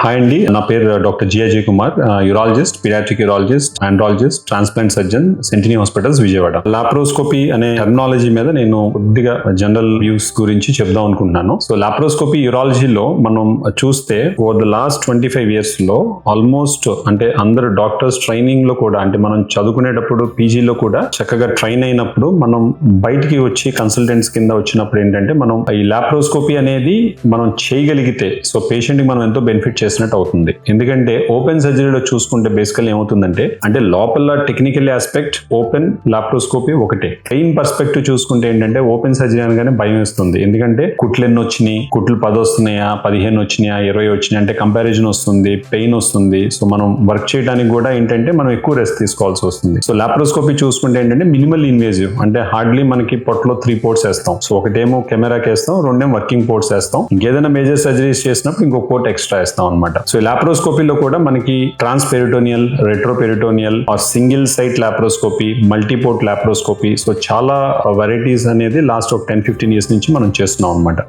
Hi అండి, నా పేరు doctor G Ajay Kumar, urologist, paediatric urologist, andrologist, transplant surgeon, Sentini hospitals, Vijayawada. Laparoscopy అనే టెర్మినాలజీ మీద నేను కొద్దిగా జనరల్ వ్యూస్ గురించి చెప్దాం అనుకుంటున్నాను. సో లాప్రోస్కోపీ యూరాలజీలో మనం చూస్తే ఓవర్ ద లాస్ట్ 25 years లో ఆల్మోస్ట్ అంటే అందరు డాక్టర్స్ ట్రైనింగ్ లో కూడా, అంటే మనం చదువుకునేటప్పుడు పీజీలో కూడా చక్కగా ట్రైన్ అయినప్పుడు మనం బయటికి వచ్చి కన్సల్టెంట్స్ కింద వచ్చినప్పుడు ఏంటంటే మనం ఈ లాప్రోస్కోపీ అనేది మనం చేయగలిగితే సో పేషెంట్ కి మనం ఎంతో బెనిఫిట్ చేసినట్టు అవుతుంది. ఎందుకంటే ఓపెన్ సర్జరీలో చూసుకుంటే బేసికల్ ఏమవుతుందంటే, అంటే లోపల టెక్నికల్ ఆస్పెక్ట్ ఓపెన్, లాప్రోస్కోపీ ఒకటే. పెయిన్ పర్స్పెక్టివ్ చూసుకుంటే ఏంటంటే ఓపెన్ సర్జరీ అనగానే భయం వేస్తుంది. ఎందుకంటే కుట్లు ఎన్ని వచ్చినాయి, కుట్లు 10 వస్తున్నాయా, 15 వచ్చినాయా, 20 వచ్చినాయి అంటే కంపారిజన్ వస్తుంది, పెయిన్ వస్తుంది. సో మనం వర్క్ చేయడానికి కూడా ఏంటంటే మనం ఎక్కువ రెస్ట్ తీసుకోవాల్సి వస్తుంది. సో లాప్రోస్కోపీ చూసుకుంటే ఏంటంటే మినిమల్ ఇన్వేజివ్, అంటే హార్డ్లీ మనకి పొట్టలో 3 పోర్ట్స్ వేస్తాం. సో ఒకటేమో కెమెరాకి వేస్తాం, రెండేమో వర్కింగ్ పోర్ట్స్ వేస్తాం. ఇంకేదైనా మేజర్ సర్జరీస్ చేసినప్పుడు ఇంకో పోర్ట్ ఎక్స్ట్రా వేస్తాం అనమాట. సో లాప్రోస్కోపీలో కూడా మనకి transperitoneal, retroperitoneal or single site laparoscopy, multiport laparoscopy, so చాలా వెరైటీస్ అనేది లాస్ట్ ఒక 10-15 years నుంచి మనం చేస్తున్నాం అనమాట.